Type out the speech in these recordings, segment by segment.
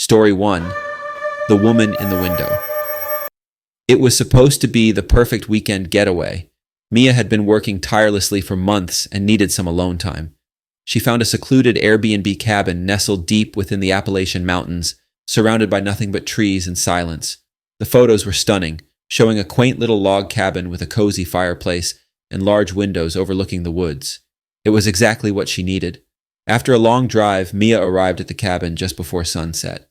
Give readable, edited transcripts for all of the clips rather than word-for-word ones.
Story 1. The Woman in the Window. It was supposed to be the perfect weekend getaway. Mia had been working tirelessly for months and needed some alone time. She found a secluded Airbnb cabin nestled deep within the Appalachian Mountains, surrounded by nothing but trees and silence. The photos were stunning, showing a quaint little log cabin with a cozy fireplace and large windows overlooking the woods. It was exactly what she needed. After a long drive, Mia arrived at the cabin just before sunset.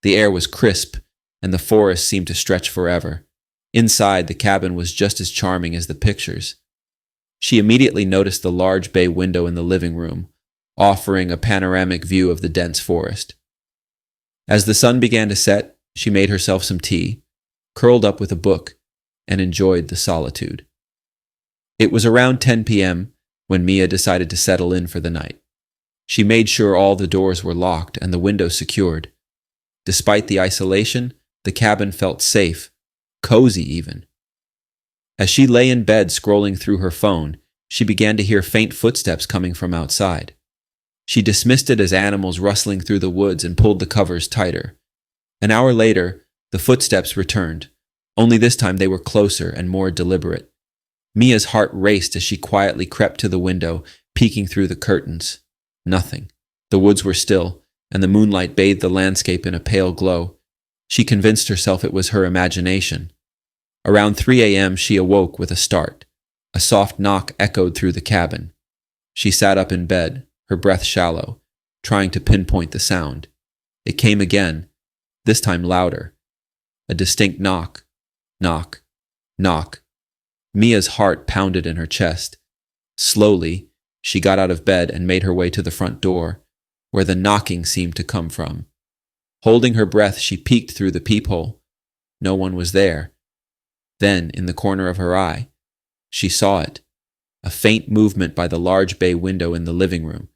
The air was crisp, and the forest seemed to stretch forever. Inside, the cabin was just as charming as the pictures. She immediately noticed the large bay window in the living room, offering a panoramic view of the dense forest. As the sun began to set, she made herself some tea, curled up with a book, and enjoyed the solitude. It was around 10 p.m. when Mia decided to settle in for the night. She made sure all the doors were locked and the windows secured. Despite the isolation, the cabin felt safe, cozy even. As she lay in bed scrolling through her phone, she began to hear faint footsteps coming from outside. She dismissed it as animals rustling through the woods and pulled the covers tighter. An hour later, the footsteps returned, only this time they were closer and more deliberate. Mia's heart raced as she quietly crept to the window, peeking through the curtains. Nothing. The woods were still, and the moonlight bathed the landscape in a pale glow. She convinced herself it was her imagination. Around 3 a.m., she awoke with a start. A soft knock echoed through the cabin. She sat up in bed, her breath shallow, trying to pinpoint the sound. It came again, this time louder. A distinct knock. Knock. Knock. Mia's heart pounded in her chest. Slowly, she got out of bed and made her way to the front door, where the knocking seemed to come from. Holding her breath, she peeked through the peephole. No one was there. Then, in the corner of her eye, she saw it, a faint movement by the large bay window in the living room.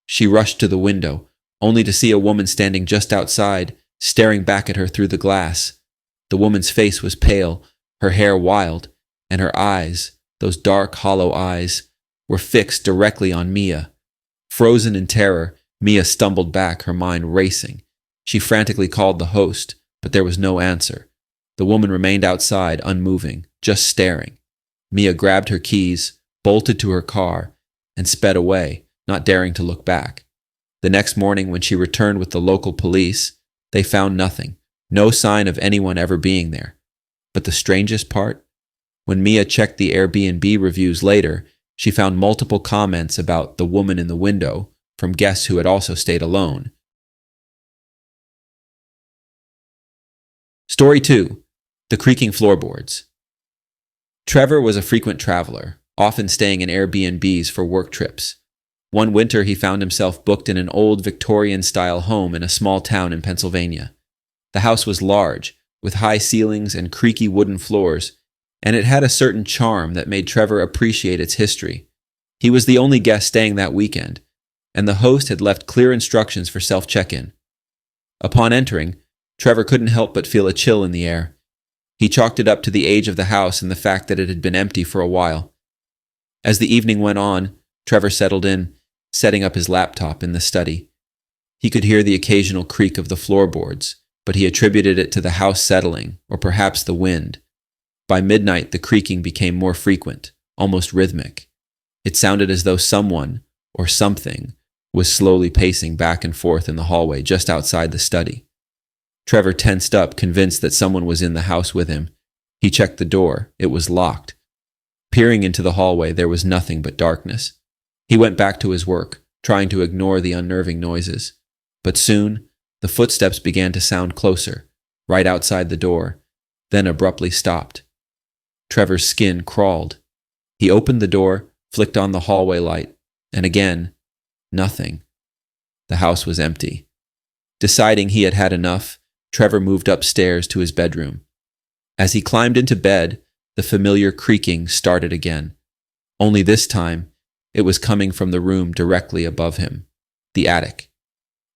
She rushed to the window, only to see a woman standing just outside, staring back at her through the glass. The woman's face was pale, her hair wild, and her eyes, those dark, hollow eyes, were fixed directly on Mia. Frozen in terror, Mia stumbled back, her mind racing. She frantically called the host, but there was no answer. The woman remained outside, unmoving, just staring. Mia grabbed her keys, bolted to her car, and sped away, not daring to look back. The next morning, when she returned with the local police, they found nothing, no sign of anyone ever being there. But the strangest part? When Mia checked the Airbnb reviews later, she found multiple comments about the woman in the window from guests who had also stayed alone. Story 2. The Creaking Floorboards. Trevor was a frequent traveler, often staying in Airbnbs for work trips. One winter, he found himself booked in an old Victorian-style home in a small town in Pennsylvania. The house was large, with high ceilings and creaky wooden floors, and it had a certain charm that made Trevor appreciate its history. He was the only guest staying that weekend, and the host had left clear instructions for self-check-in. Upon entering, Trevor couldn't help but feel a chill in the air. He chalked it up to the age of the house and the fact that it had been empty for a while. As the evening went on, Trevor settled in, setting up his laptop in the study. He could hear the occasional creak of the floorboards, but he attributed it to the house settling, or perhaps the wind. By midnight, the creaking became more frequent, almost rhythmic. It sounded as though someone, or something, was slowly pacing back and forth in the hallway just outside the study. Trevor tensed up, convinced that someone was in the house with him. He checked the door. It was locked. Peering into the hallway, there was nothing but darkness. He went back to his work, trying to ignore the unnerving noises. But soon, the footsteps began to sound closer, right outside the door, then abruptly stopped. Trevor's skin crawled. He opened the door, flicked on the hallway light, and again, nothing. The house was empty. Deciding he had had enough, Trevor moved upstairs to his bedroom. As he climbed into bed, the familiar creaking started again. Only this time, it was coming from the room directly above him, the attic.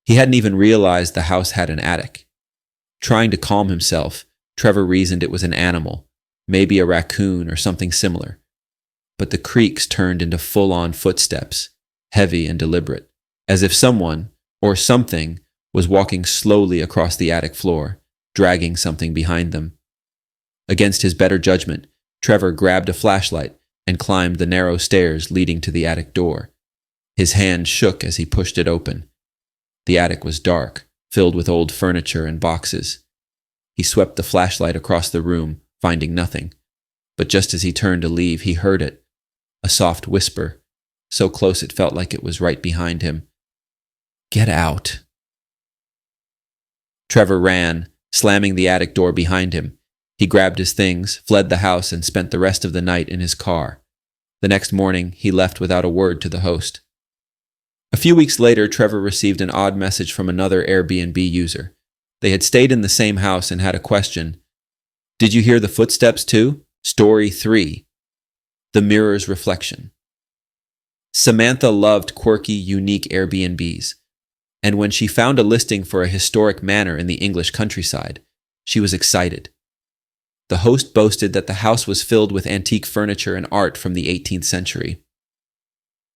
He hadn't even realized the house had an attic. Trying to calm himself, Trevor reasoned it was an animal, maybe a raccoon or something similar. But the creaks turned into full-on footsteps, heavy and deliberate, as if someone, or something, was walking slowly across the attic floor, dragging something behind them. Against his better judgment, Trevor grabbed a flashlight and climbed the narrow stairs leading to the attic door. His hand shook as he pushed it open. The attic was dark, filled with old furniture and boxes. He swept the flashlight across the room, finding nothing. But just as he turned to leave, he heard it. A soft whisper, so close it felt like it was right behind him. "Get out." Trevor ran, slamming the attic door behind him. He grabbed his things, fled the house, and spent the rest of the night in his car. The next morning, he left without a word to the host. A few weeks later, Trevor received an odd message from another Airbnb user. They had stayed in the same house and had a question. "Did you hear the footsteps too? Story 3. The Mirror's Reflection." Samantha loved quirky, unique Airbnbs, and when she found a listing for a historic manor in the English countryside, she was excited. The host boasted that the house was filled with antique furniture and art from the 18th century.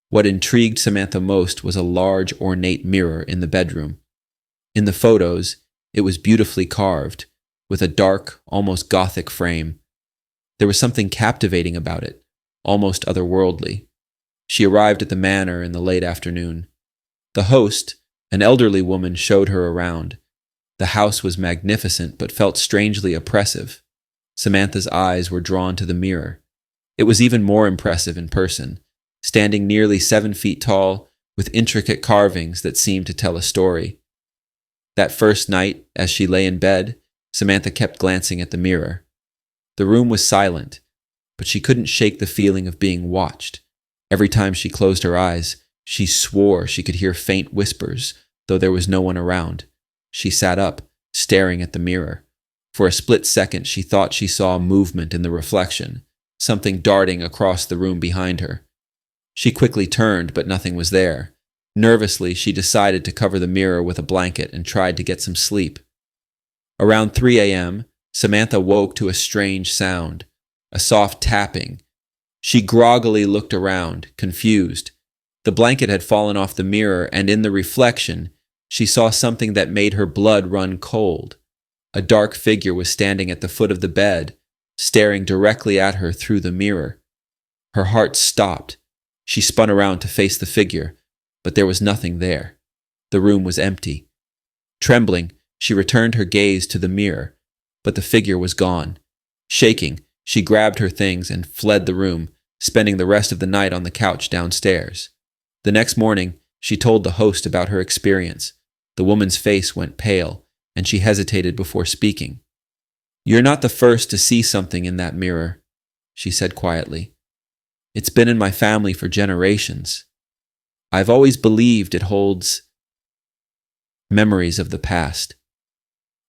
What intrigued Samantha most was a large, ornate mirror in the bedroom. In the photos, it was beautifully carved, with a dark, almost Gothic frame. There was something captivating about it, almost otherworldly. She arrived at the manor in the late afternoon. The host, an elderly woman, showed her around. The house was magnificent but felt strangely oppressive. Samantha's eyes were drawn to the mirror. It was even more impressive in person, standing nearly 7 feet tall, with intricate carvings that seemed to tell a story. That first night, as she lay in bed, Samantha kept glancing at the mirror. The room was silent, but she couldn't shake the feeling of being watched. Every time she closed her eyes, she swore she could hear faint whispers, though there was no one around. She sat up, staring at the mirror. For a split second, she thought she saw movement in the reflection, something darting across the room behind her. She quickly turned, but nothing was there. Nervously, she decided to cover the mirror with a blanket and tried to get some sleep. Around 3 a.m., Samantha woke to a strange sound, a soft tapping. She groggily looked around, confused. The blanket had fallen off the mirror, and in the reflection, she saw something that made her blood run cold. A dark figure was standing at the foot of the bed, staring directly at her through the mirror. Her heart stopped. She spun around to face the figure, but there was nothing there. The room was empty. Trembling, she returned her gaze to the mirror, but the figure was gone. Shaking, she grabbed her things and fled the room, spending the rest of the night on the couch downstairs. The next morning, she told the host about her experience. The woman's face went pale, and she hesitated before speaking. "You're not the first to see something in that mirror," she said quietly. "It's been in my family for generations. I've always believed it holds memories of the past."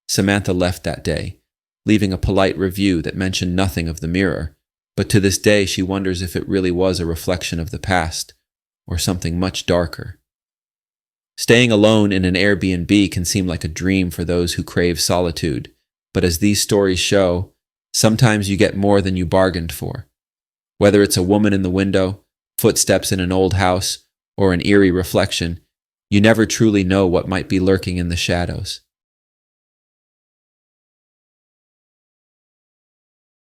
Samantha left that day, leaving a polite review that mentioned nothing of the mirror, but to this day she wonders if it really was a reflection of the past, or something much darker. Staying alone in an Airbnb can seem like a dream for those who crave solitude, but as these stories show, sometimes you get more than you bargained for. Whether it's a woman in the window, footsteps in an old house, or an eerie reflection, you never truly know what might be lurking in the shadows.